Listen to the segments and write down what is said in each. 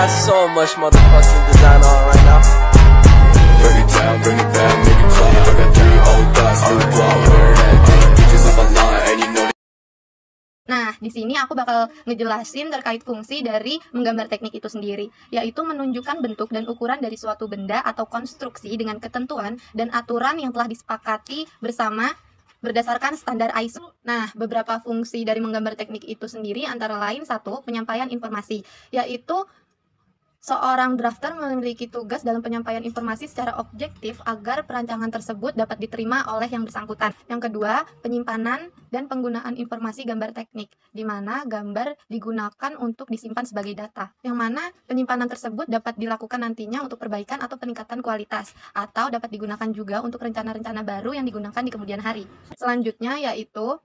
got so much motherfucking design on right now. Bring it down, bring it back, make it clap. I got 3 old dots to the block, where that bitches on my line, and you know. Nah, di sini aku bakal ngejelasin terkait fungsi dari menggambar teknik itu sendiri, yaitu menunjukkan bentuk dan ukuran dari suatu benda atau konstruksi dengan ketentuan dan aturan yang telah disepakati bersama berdasarkan standar ISO. Nah, beberapa fungsi dari menggambar teknik itu sendiri antara lain satu, penyampaian informasi, yaitu seorang drafter memiliki tugas dalam penyampaian informasi secara objektif agar perancangan tersebut dapat diterima oleh yang bersangkutan. Yang kedua, penyimpanan dan penggunaan informasi gambar teknik, di mana gambar digunakan untuk disimpan sebagai data, yang mana penyimpanan tersebut dapat dilakukan nantinya untuk perbaikan atau peningkatan kualitas, atau dapat digunakan juga untuk rencana-rencana baru yang digunakan di kemudian hari. Selanjutnya yaitu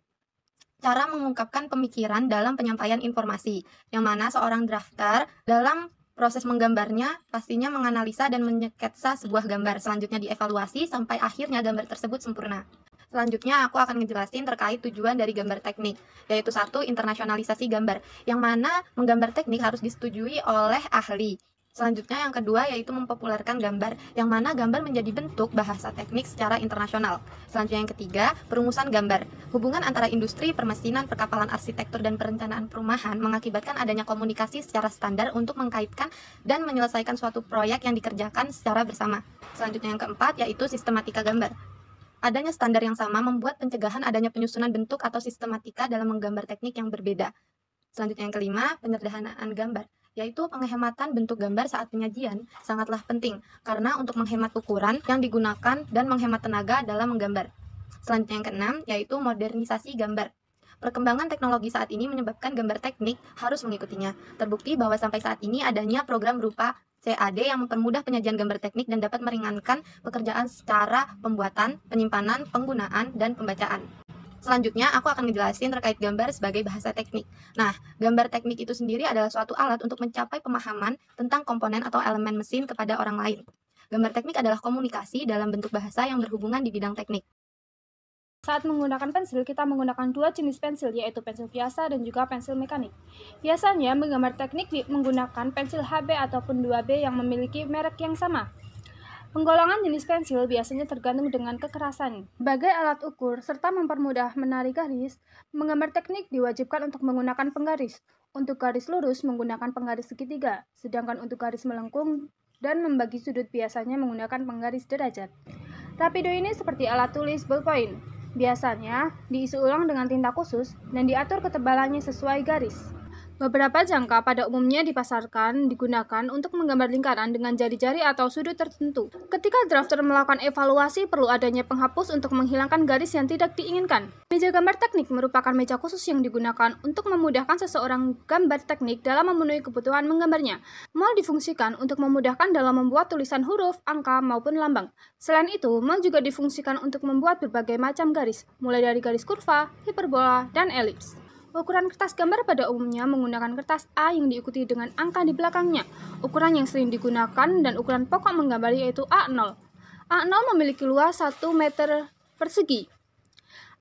cara mengungkapkan pemikiran dalam penyampaian informasi, yang mana seorang drafter dalam proses menggambarnya pastinya menganalisa dan menyeketsa sebuah gambar, selanjutnya dievaluasi sampai akhirnya gambar tersebut sempurna. Selanjutnya aku akan ngejelasin terkait tujuan dari gambar teknik, yaitu satu, internasionalisasi gambar, yang mana menggambar teknik harus disetujui oleh ahli. Selanjutnya yang kedua yaitu mempopulerkan gambar, yang mana gambar menjadi bentuk bahasa teknik secara internasional. Selanjutnya yang ketiga, perumusan gambar. Hubungan antara industri, permesinan, perkapalan, arsitektur, dan perencanaan perumahan mengakibatkan adanya komunikasi secara standar untuk mengkaitkan dan menyelesaikan suatu proyek yang dikerjakan secara bersama. Selanjutnya yang keempat yaitu sistematika gambar. Adanya standar yang sama membuat pencegahan adanya penyusunan bentuk atau sistematika dalam menggambar teknik yang berbeda. Selanjutnya yang kelima, penyederhanaan gambar, yaitu penghematan bentuk gambar saat penyajian sangatlah penting, karena untuk menghemat ukuran yang digunakan dan menghemat tenaga dalam menggambar. Selanjutnya yang keenam, yaitu modernisasi gambar. Perkembangan teknologi saat ini menyebabkan gambar teknik harus mengikutinya. Terbukti bahwa sampai saat ini adanya program berupa CAD yang mempermudah penyajian gambar teknik dan dapat meringankan pekerjaan secara pembuatan, penyimpanan, penggunaan, dan pembacaan. Selanjutnya, aku akan ngejelasin terkait gambar sebagai bahasa teknik. Nah, gambar teknik itu sendiri adalah suatu alat untuk mencapai pemahaman tentang komponen atau elemen mesin kepada orang lain. Gambar teknik adalah komunikasi dalam bentuk bahasa yang berhubungan di bidang teknik. Saat menggunakan pensil, kita menggunakan dua jenis pensil, yaitu pensil biasa dan juga pensil mekanik. Biasanya, menggambar teknik menggunakan pensil HB ataupun 2B yang memiliki merek yang sama. Penggolongan jenis pensil biasanya tergantung dengan kekerasan. Sebagai alat ukur serta mempermudah menarik garis, menggambar teknik diwajibkan untuk menggunakan penggaris. Untuk garis lurus menggunakan penggaris segitiga, sedangkan untuk garis melengkung dan membagi sudut biasanya menggunakan penggaris derajat. Rapido ini seperti alat tulis ballpoint. Biasanya diisi ulang dengan tinta khusus dan diatur ketebalannya sesuai garis. Beberapa jangka pada umumnya digunakan untuk menggambar lingkaran dengan jari-jari atau sudut tertentu. Ketika drafter melakukan evaluasi, perlu adanya penghapus untuk menghilangkan garis yang tidak diinginkan. Meja gambar teknik merupakan meja khusus yang digunakan untuk memudahkan seseorang gambar teknik dalam memenuhi kebutuhan menggambarnya. Mal difungsikan untuk memudahkan dalam membuat tulisan huruf, angka, maupun lambang. Selain itu, mal juga difungsikan untuk membuat berbagai macam garis, mulai dari garis kurva, hiperbola, dan elips. Ukuran kertas gambar pada umumnya menggunakan kertas A yang diikuti dengan angka di belakangnya. Ukuran yang sering digunakan dan ukuran pokok menggambar yaitu A0. A0 memiliki luas 1 meter persegi.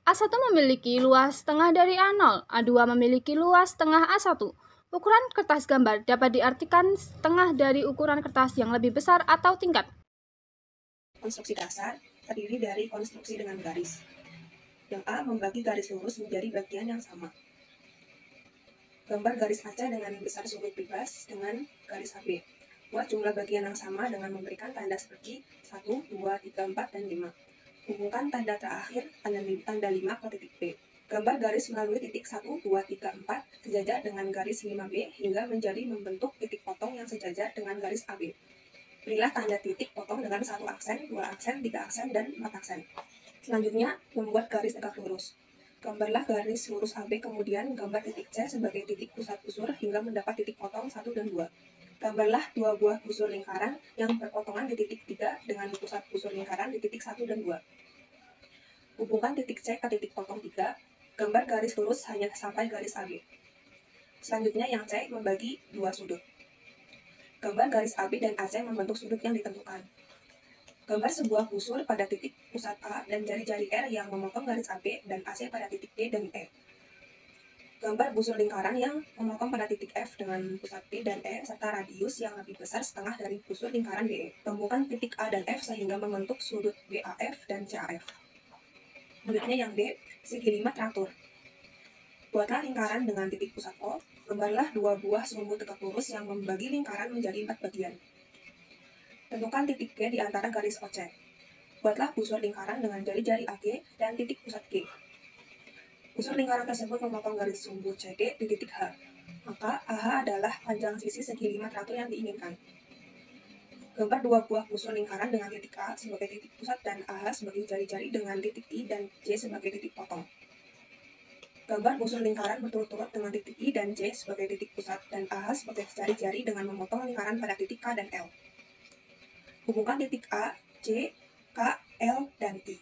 A1 memiliki luas setengah dari A0. A2 memiliki luas setengah A1. Ukuran kertas gambar dapat diartikan setengah dari ukuran kertas yang lebih besar atau tingkat. Konstruksi dasar terdiri dari konstruksi dengan garis. Yang A membagi garis lurus menjadi bagian yang sama. Gambar garis kaca dengan besar sudut bebas dengan garis AB. Buat jumlah bagian yang sama dengan memberikan tanda seperti 1, 2, 3, 4, dan 5. Hubungkan tanda terakhir tanda 5 ke titik B. Gambar garis melalui titik 1, 2, 3, 4 sejajar dengan garis 5B hingga menjadi membentuk titik potong yang sejajar dengan garis AB. Berilah tanda titik potong dengan 1 aksen, 2 aksen, 3 aksen, dan 4 aksen. Selanjutnya, membuat garis tegak lurus. Gambarlah garis lurus AB, kemudian gambar titik C sebagai titik pusat busur hingga mendapat titik potong 1 dan 2. Gambarlah 2 buah busur lingkaran yang berpotongan di titik 3 dengan pusat busur lingkaran di titik 1 dan 2. Hubungkan titik C ke titik potong 3, gambar garis lurus hanya sampai garis AB. Selanjutnya yang C membagi 2 sudut. Gambar garis AB dan AC membentuk sudut yang ditentukan. Gambar sebuah busur pada titik pusat A dan jari-jari R yang memotong garis AB dan AC pada titik D dan E. Gambar busur lingkaran yang memotong pada titik F dengan pusat P dan E serta radius yang lebih besar setengah dari busur lingkaran DE. Temukan titik A dan F sehingga membentuk sudut BAF dan CAF. Berikutnya yang D, segi 5 teratur. Buatlah lingkaran dengan titik pusat O. Gambarlah 2 buah sumbu tegak lurus yang membagi lingkaran menjadi 4 bagian. Tentukan titik G di antara garis OC. Buatlah busur lingkaran dengan jari-jari AG dan titik pusat G. Busur lingkaran tersebut memotong garis sumbu CD di titik H. Maka AH adalah panjang sisi segi 5 teratur yang diinginkan. Gambar 2 buah busur lingkaran dengan titik A sebagai titik pusat dan AH sebagai jari-jari dengan titik I dan J sebagai titik potong. Gambar busur lingkaran berturut-turut dengan titik I dan J sebagai titik pusat dan AH sebagai jari-jari dengan memotong lingkaran pada titik K dan L. Hubungkan titik A, J, K, L, dan I.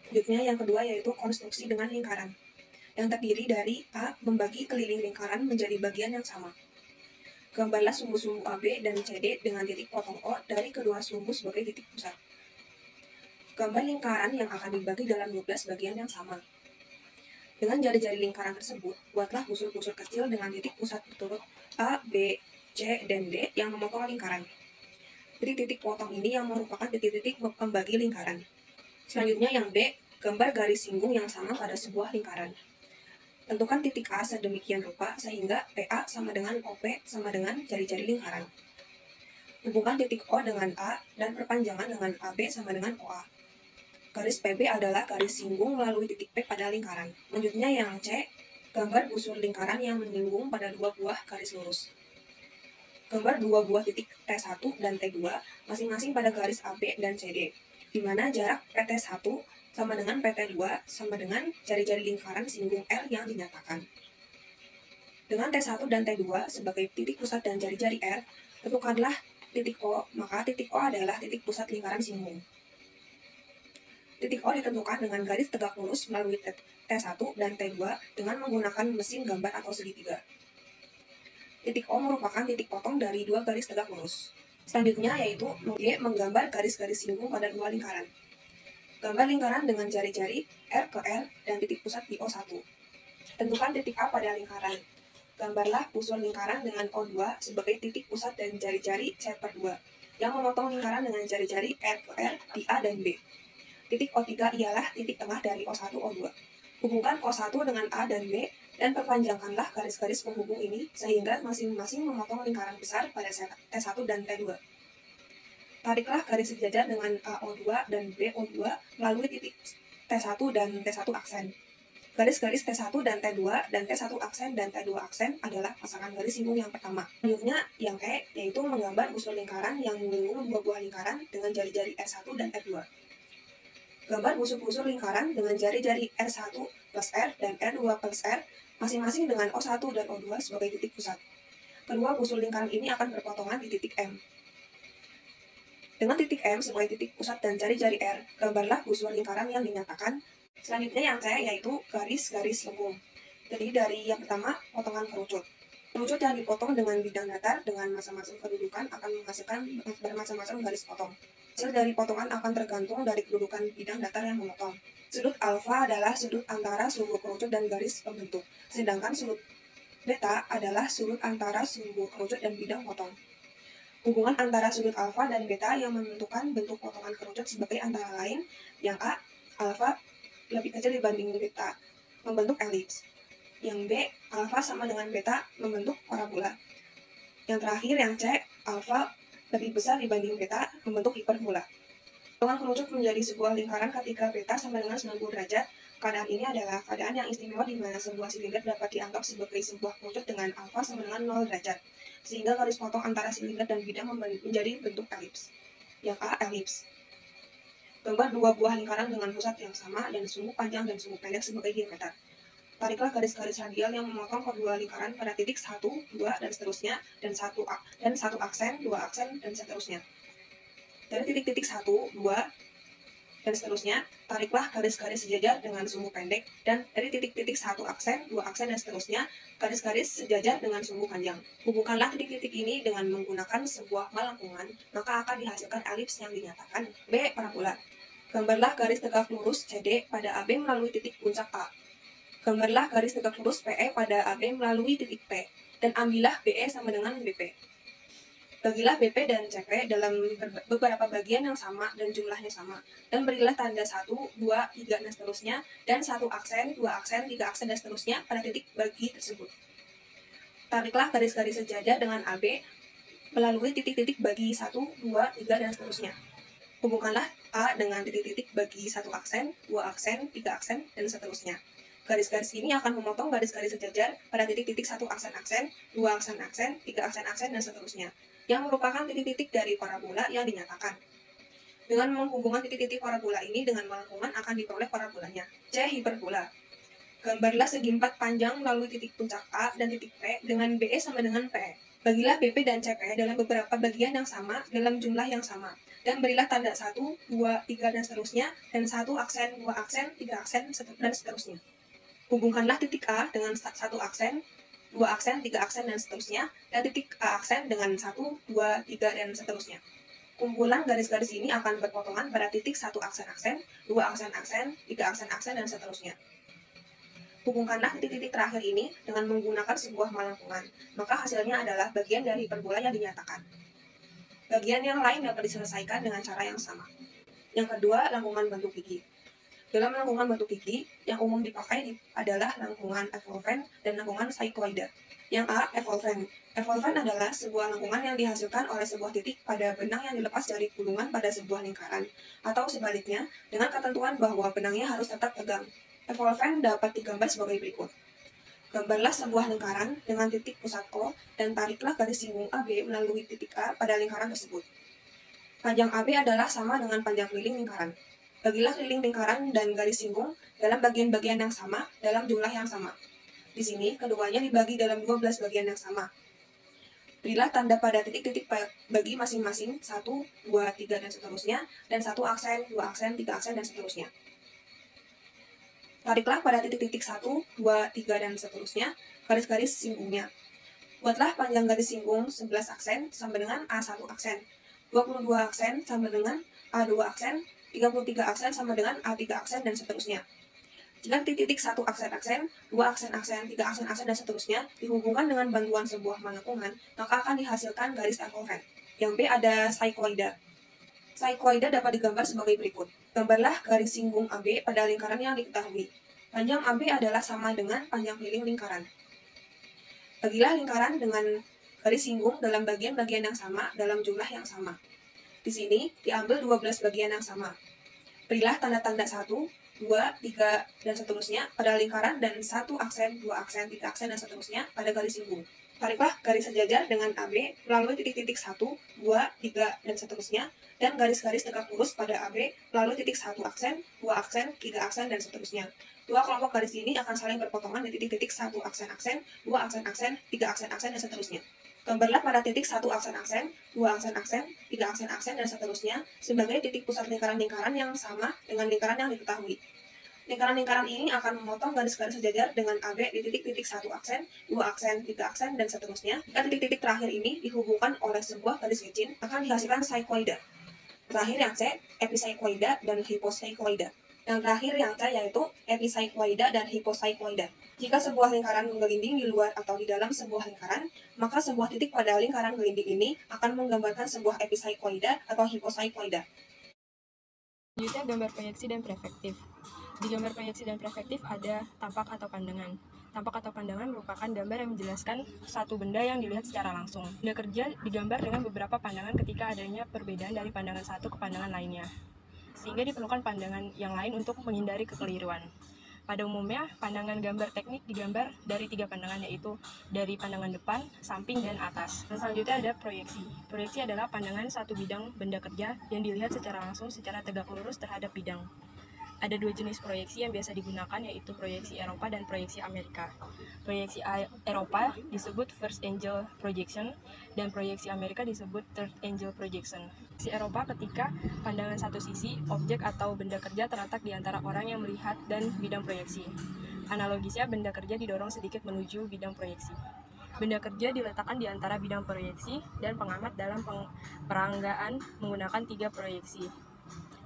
Selanjutnya yang kedua yaitu konstruksi dengan lingkaran, yang terdiri dari A membagi keliling lingkaran menjadi bagian yang sama. Gambarlah sumbu-sumbu AB dan CD dengan titik potong O dari kedua sumbu sebagai titik pusat. Gambar lingkaran yang akan dibagi dalam 12 bagian yang sama. Dengan jari-jari lingkaran tersebut, buatlah busur-busur kecil dengan titik pusat berturut A, B, C, dan D yang memotong lingkaran. Titik-titik potong ini yang merupakan titik-titik pembagi lingkaran. Selanjutnya yang B, gambar garis singgung yang sama pada sebuah lingkaran. Tentukan titik A sedemikian rupa sehingga PA sama dengan OP sama dengan jari-jari lingkaran. Hubungkan titik O dengan A dan perpanjangan dengan AB sama dengan OA. Garis PB adalah garis singgung melalui titik P pada lingkaran. Selanjutnya yang C, gambar busur lingkaran yang menyinggung pada 2 buah garis lurus. Gambar 2 buah titik T1 dan T2 masing-masing pada garis AB dan CD, di mana jarak PT1 sama dengan PT2 sama dengan jari-jari lingkaran singgung L yang dinyatakan. Dengan T1 dan T2 sebagai titik pusat dan jari-jari R, tentukanlah titik O, maka titik O adalah titik pusat lingkaran singgung. Titik O ditentukan dengan garis tegak lurus melalui T1 dan T2 dengan menggunakan mesin gambar atau segitiga. Titik O merupakan titik potong dari 2 garis tegak lurus. Selanjutnya yaitu D menggambar garis-garis singgung pada 2 lingkaran. Gambar lingkaran dengan jari-jari R ke R dan titik pusat di O1. Tentukan titik A pada lingkaran. Gambarlah busur lingkaran dengan O2 sebagai titik pusat dan jari-jari C/2 yang memotong lingkaran dengan jari-jari R ke R di A dan B. Titik O3 ialah titik tengah dari O1 O2. Hubungkan O1 dengan A dan B dan perpanjangkanlah garis-garis penghubung ini sehingga masing-masing memotong lingkaran besar pada T1 dan T2. Tariklah garis sejajar dengan AO2 dan BO2 melalui titik T1 dan T1 aksen. Garis-garis T1 dan T2 dan T1 aksen dan T2 aksen adalah pasangan garis singgung yang pertama. Selanjutnya yang E yaitu menggambar busur lingkaran yang menyinggung 2 buah lingkaran dengan jari-jari R1 dan R2. Gambar busur-busur lingkaran dengan jari-jari R1 plus R dan R2 plus R masing-masing dengan O1 dan O2 sebagai titik pusat. Kedua busur lingkaran ini akan berpotongan di titik M. Dengan titik M sebagai titik pusat dan jari-jari R, gambarlah busur lingkaran yang dinyatakan. Selanjutnya yang C yaitu garis-garis lengkung. Jadi dari yang pertama, potongan kerucut. Kerucut yang dipotong dengan bidang datar dengan masing-masing kedudukan akan menghasilkan bermacam-macam garis potong. Hasil dari potongan akan tergantung dari kedudukan bidang datar yang memotong. Sudut alfa adalah sudut antara sumbu kerucut dan garis pembentuk, sedangkan sudut beta adalah sudut antara sumbu kerucut dan bidang potong. Hubungan antara sudut alfa dan beta yang menentukan bentuk potongan kerucut sebagai antara lain yang A, alfa lebih kecil dibanding beta, membentuk elips. Yang B, alfa sama dengan beta, membentuk parabola. Yang terakhir yang C, alfa lebih besar dibanding beta, membentuk hiperbola. Potongan kerucut menjadi sebuah lingkaran ketika beta sama dengan 90 derajat. Keadaan ini adalah keadaan yang istimewa di mana sebuah silinder dapat dianggap sebagai sebuah kerucut dengan alfa sama dengan 0 derajat. Sehingga garis potong antara silinder dan bidang menjadi bentuk elips. Yang A, elips. Gambar 2 buah lingkaran dengan pusat yang sama dan sumbu panjang dan sumbu pendek sebagai diameter. Tariklah garis-garis radial yang memotong kedua lingkaran pada titik 1, 2, dan seterusnya, dan satu aksen, 2 aksen, dan seterusnya. Dari titik-titik 1, 2, dan seterusnya, tariklah garis-garis sejajar dengan sumbu pendek, dan dari titik-titik 1 aksen, 2 aksen, dan seterusnya, garis-garis sejajar dengan sumbu panjang. Hubungkanlah titik-titik ini dengan menggunakan sebuah melengkungan, maka akan dihasilkan elips yang dinyatakan. B. Parabola. Gambarlah garis tegak lurus CD pada AB melalui titik puncak A. Gambarlah garis tegak lurus PE pada AB melalui titik P, dan ambillah BE sama dengan BP. Bagilah BP dan CP dalam beberapa bagian yang sama dan jumlahnya sama, dan berilah tanda 1, 2, 3, dan seterusnya, dan 1 aksen, 2 aksen, 3 aksen, dan seterusnya pada titik bagi tersebut. Tariklah garis-garis sejajar dengan AB melalui titik-titik bagi 1, 2, 3, dan seterusnya. Hubungkanlah A dengan titik-titik bagi 1 aksen, 2 aksen, 3 aksen, dan seterusnya. Garis-garis ini akan memotong garis-garis sejajar pada titik-titik 1 aksen-aksen, 2 aksen-aksen, 3 aksen-aksen, dan seterusnya, yang merupakan titik-titik dari parabola yang dinyatakan. Dengan menghubungkan titik-titik parabola ini dengan melengkungkan akan diperoleh parabolanya, C hiperbola. Gambarlah segi 4 panjang melalui titik puncak A dan titik P dengan BE sama dengan PE. Bagilah BP dan CP dalam beberapa bagian yang sama dalam jumlah yang sama, dan berilah tanda 1, 2, 3, dan seterusnya, dan 1 aksen, 2 aksen, 3 aksen, dan seterusnya. Hubungkanlah titik A dengan 1 aksen, 2 aksen, 3 aksen, dan seterusnya, dan titik A aksen dengan 1, 2, 3, dan seterusnya. Kumpulan garis-garis ini akan berpotongan pada titik 1 aksen-aksen, 2 aksen-aksen, 3 aksen-aksen, dan seterusnya. Hubungkanlah titik-titik terakhir ini dengan menggunakan sebuah melengkungan, maka hasilnya adalah bagian dari hiperbola yang dinyatakan. Bagian yang lain dapat diselesaikan dengan cara yang sama. Yang kedua, lengkungan bentuk gigi. Dalam lengkungan bentuk gigi, yang umum dipakai adalah lengkungan evolven dan lengkungan cycloidal. Yang A, evolven. Evolven adalah sebuah lengkungan yang dihasilkan oleh sebuah titik pada benang yang dilepas dari gulungan pada sebuah lingkaran, atau sebaliknya, dengan ketentuan bahwa benangnya harus tetap tegang. Evolven dapat digambar sebagai berikut. Gambarlah sebuah lingkaran dengan titik pusat O dan tariklah garis singgung AB melalui titik A pada lingkaran tersebut. Panjang AB adalah sama dengan panjang keliling lingkaran. Bagilah keliling lingkaran dan garis singgung dalam bagian-bagian yang sama dalam jumlah yang sama. Di sini, keduanya dibagi dalam 12 bagian yang sama. Berilah tanda pada titik-titik bagi masing-masing 1, 2, 3, dan seterusnya, dan 1 aksen, 2 aksen, 3 aksen, dan seterusnya. Tariklah pada titik-titik 1, 2, 3, dan seterusnya garis-garis singgungnya. Buatlah panjang garis singgung 11 aksen sama dengan A1 aksen, 22 aksen sama dengan A2 aksen, 33 aksen sama dengan A3 aksen, dan seterusnya. Jika titik-titik 1 aksen-aksen, 2 aksen-aksen, 3 aksen-aksen, dan seterusnya dihubungkan dengan bantuan sebuah melengkungan, maka akan dihasilkan garis evolven. Yang B ada cycloidal. Cycloidal dapat digambar sebagai berikut. Gambarlah garis singgung AB pada lingkaran yang diketahui. Panjang AB adalah sama dengan panjang keliling lingkaran. Bagilah lingkaran dengan garis singgung dalam bagian-bagian yang sama dalam jumlah yang sama. Di sini diambil 12 bagian yang sama. Berilah tanda-tanda 1, 2, 3, dan seterusnya pada lingkaran dan 1 aksen, 2 aksen, 3 aksen, dan seterusnya pada garis singgung. Tariklah garis sejajar dengan AB melalui titik-titik 1, 2, 3, dan seterusnya, dan garis-garis tegak lurus pada AB melalui titik 1 aksen, 2 aksen, 3 aksen, dan seterusnya. Dua kelompok garis ini akan saling berpotongan di titik-titik 1 aksen-aksen, 2 aksen-aksen, 3 aksen-aksen, dan seterusnya. Gambarlah pada titik 1 aksen-aksen, 2 aksen-aksen, 3 aksen-aksen, dan seterusnya sebagai titik pusat lingkaran-lingkaran yang sama dengan lingkaran yang diketahui. Lingkaran-lingkaran ini akan memotong garis-garis sejajar dengan AB di titik-titik 1 aksen, 2 aksen, 3 aksen, dan seterusnya. Jika titik-titik terakhir ini dihubungkan oleh sebuah garis licin, akan dihasilkan cycloidal. Terakhir yang C, epicycloidal dan hypocycloidal. Yang terakhir yang C yaitu epicycloidal dan hypocycloidal. Jika sebuah lingkaran menggelinding di luar atau di dalam sebuah lingkaran, maka sebuah titik pada lingkaran gelinding ini akan menggambarkan sebuah epicycloidal atau hypocycloidal. Selanjutnya gambar proyeksi dan perspektif. Di gambar proyeksi dan perspektif ada tampak atau pandangan. Tampak atau pandangan merupakan gambar yang menjelaskan satu benda yang dilihat secara langsung. Benda kerja digambar dengan beberapa pandangan ketika adanya perbedaan dari pandangan satu ke pandangan lainnya, sehingga diperlukan pandangan yang lain untuk menghindari kekeliruan. Pada umumnya, pandangan gambar teknik digambar dari 3 pandangan, yaitu dari pandangan depan, samping, dan atas. Dan selanjutnya ada proyeksi. Proyeksi adalah pandangan satu bidang benda kerja yang dilihat secara langsung secara tegak lurus terhadap bidang. Ada 2 jenis proyeksi yang biasa digunakan, yaitu proyeksi Eropa dan proyeksi Amerika. Proyeksi Eropa disebut first angle projection, dan proyeksi Amerika disebut third angle projection. Proyeksi Eropa ketika pandangan satu sisi, objek atau benda kerja terletak di antara orang yang melihat dan bidang proyeksi. Analogisnya, benda kerja didorong sedikit menuju bidang proyeksi. Benda kerja diletakkan di antara bidang proyeksi dan pengamat dalam peranggaan menggunakan 3 proyeksi,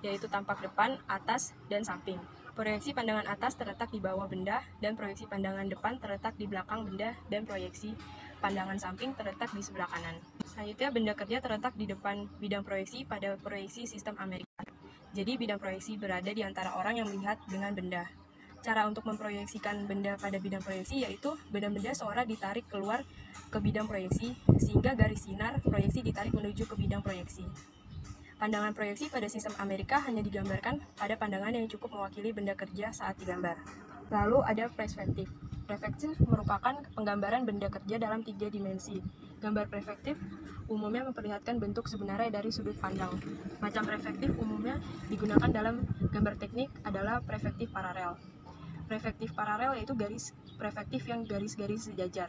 yaitu tampak depan, atas, dan samping. Proyeksi pandangan atas terletak di bawah benda, dan proyeksi pandangan depan terletak di belakang benda, dan proyeksi pandangan samping terletak di sebelah kanan. Selanjutnya, benda kerja terletak di depan bidang proyeksi pada proyeksi sistem Amerika. Jadi, bidang proyeksi berada di antara orang yang melihat dengan benda. Cara untuk memproyeksikan benda pada bidang proyeksi yaitu benda-benda seolah ditarik keluar ke bidang proyeksi, sehingga garis sinar proyeksi ditarik menuju ke bidang proyeksi. Pandangan proyeksi pada sistem Amerika hanya digambarkan pada pandangan yang cukup mewakili benda kerja saat digambar. Lalu ada perspektif. Perspektif merupakan penggambaran benda kerja dalam 3 dimensi. Gambar perspektif umumnya memperlihatkan bentuk sebenarnya dari sudut pandang. Macam perspektif umumnya digunakan dalam gambar teknik adalah perspektif paralel. Perspektif paralel yaitu garis perspektif yang garis-garis sejajar.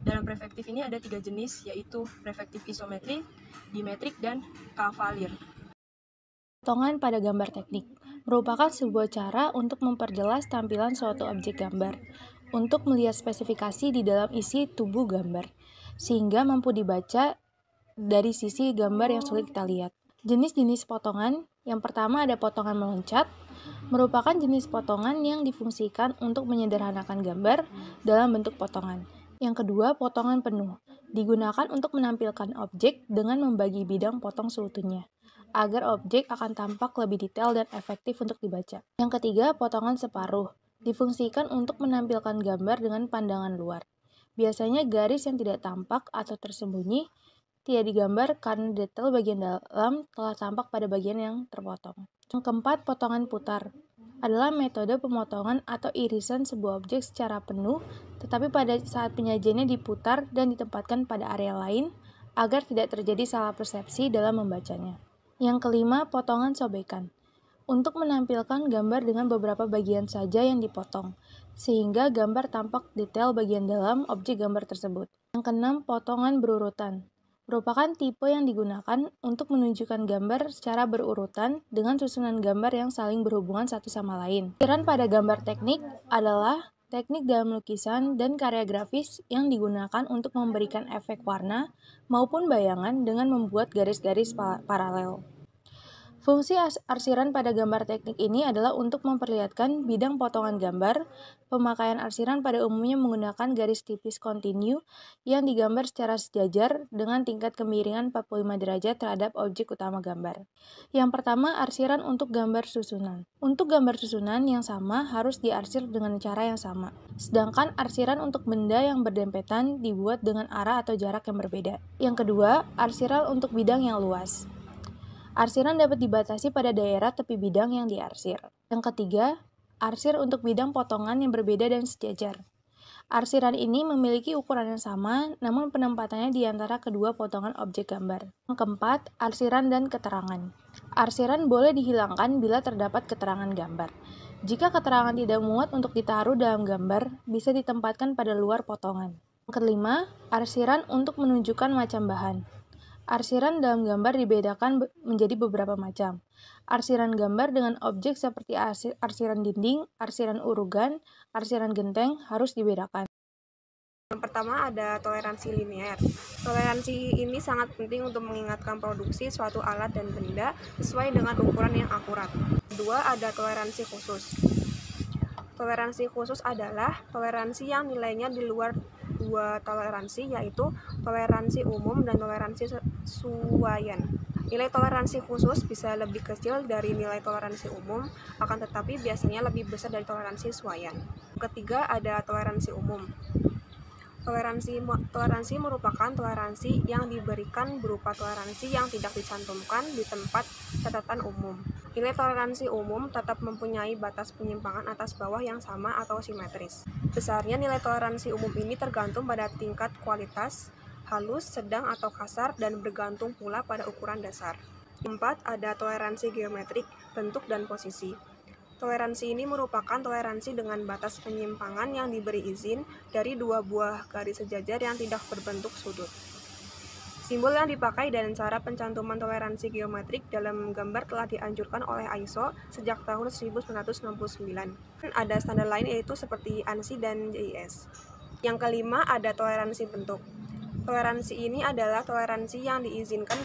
Dalam perspektif ini ada 3 jenis, yaitu perspektif isometrik, dimetrik, dan kavalir. Potongan pada gambar teknik merupakan sebuah cara untuk memperjelas tampilan suatu objek gambar, untuk melihat spesifikasi di dalam isi tubuh gambar, sehingga mampu dibaca dari sisi gambar yang sulit kita lihat. Jenis-jenis potongan, yang pertama ada potongan meloncat, merupakan jenis potongan yang difungsikan untuk menyederhanakan gambar dalam bentuk potongan. Yang kedua, potongan penuh, digunakan untuk menampilkan objek dengan membagi bidang potong seutuhnya, agar objek akan tampak lebih detail dan efektif untuk dibaca. Yang ketiga, potongan separuh, difungsikan untuk menampilkan gambar dengan pandangan luar. Biasanya garis yang tidak tampak atau tersembunyi tidak digambar karena detail bagian dalam telah tampak pada bagian yang terpotong. Yang keempat, potongan putar adalah metode pemotongan atau irisan sebuah objek secara penuh, tetapi pada saat penyajiannya diputar dan ditempatkan pada area lain agar tidak terjadi salah persepsi dalam membacanya. Yang kelima, potongan sobekan, untuk menampilkan gambar dengan beberapa bagian saja yang dipotong, sehingga gambar tampak detail bagian dalam objek gambar tersebut. Yang keenam, potongan berurutan, merupakan tipe yang digunakan untuk menunjukkan gambar secara berurutan dengan susunan gambar yang saling berhubungan satu sama lain. Peran pada gambar teknik adalah teknik dalam lukisan dan karya grafis yang digunakan untuk memberikan efek warna maupun bayangan dengan membuat garis-garis paralel. Fungsi arsiran pada gambar teknik ini adalah untuk memperlihatkan bidang potongan gambar. Pemakaian arsiran pada umumnya menggunakan garis tipis kontinu yang digambar secara sejajar dengan tingkat kemiringan 45 derajat terhadap objek utama gambar. Yang pertama, arsiran untuk gambar susunan. Untuk gambar susunan yang sama harus diarsir dengan cara yang sama. Sedangkan arsiran untuk benda yang berdempetan dibuat dengan arah atau jarak yang berbeda. Yang kedua, arsiran untuk bidang yang luas. Arsiran dapat dibatasi pada daerah tepi bidang yang diarsir. Yang ketiga, arsir untuk bidang potongan yang berbeda dan sejajar. Arsiran ini memiliki ukuran yang sama, namun penempatannya di antara kedua potongan objek gambar. Yang keempat, arsiran dan keterangan. Arsiran boleh dihilangkan bila terdapat keterangan gambar. Jika keterangan tidak muat untuk ditaruh dalam gambar, bisa ditempatkan pada luar potongan. Yang kelima, arsiran untuk menunjukkan macam bahan. Arsiran dalam gambar dibedakan menjadi beberapa macam. Arsiran gambar dengan objek seperti arsiran dinding, arsiran urugan, arsiran genteng harus dibedakan. Yang pertama ada toleransi linear. Toleransi ini sangat penting untuk mengingatkan produksi suatu alat dan benda sesuai dengan ukuran yang akurat. Kedua ada toleransi khusus. Toleransi khusus adalah toleransi yang nilainya di luar dua toleransi, yaitu toleransi umum dan toleransi sesuaian. Nilai toleransi khusus bisa lebih kecil dari nilai toleransi umum, akan tetapi biasanya lebih besar dari toleransi sesuaian. Ketiga ada toleransi umum. Toleransi merupakan toleransi yang diberikan berupa toleransi yang tidak dicantumkan di tempat catatan umum. Nilai toleransi umum tetap mempunyai batas penyimpangan atas bawah yang sama atau simetris. Besarnya nilai toleransi umum ini tergantung pada tingkat kualitas, halus, sedang, atau kasar, dan bergantung pula pada ukuran dasar. 4. Ada toleransi geometrik, bentuk, dan posisi. Toleransi ini merupakan toleransi dengan batas penyimpangan yang diberi izin dari dua buah garis sejajar yang tidak berbentuk sudut. Simbol yang dipakai dan cara pencantuman toleransi geometrik dalam gambar telah dianjurkan oleh ISO sejak tahun 1969. Ada standar lain yaitu seperti ANSI dan JIS. Yang kelima ada toleransi bentuk. Toleransi ini adalah toleransi yang diizinkan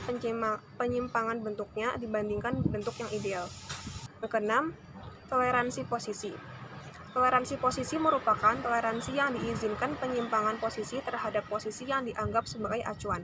penyimpangan bentuknya dibandingkan bentuk yang ideal. Yang keenam, Toleransi posisi. Toleransi posisi merupakan toleransi yang diizinkan penyimpangan posisi terhadap posisi yang dianggap sebagai acuan.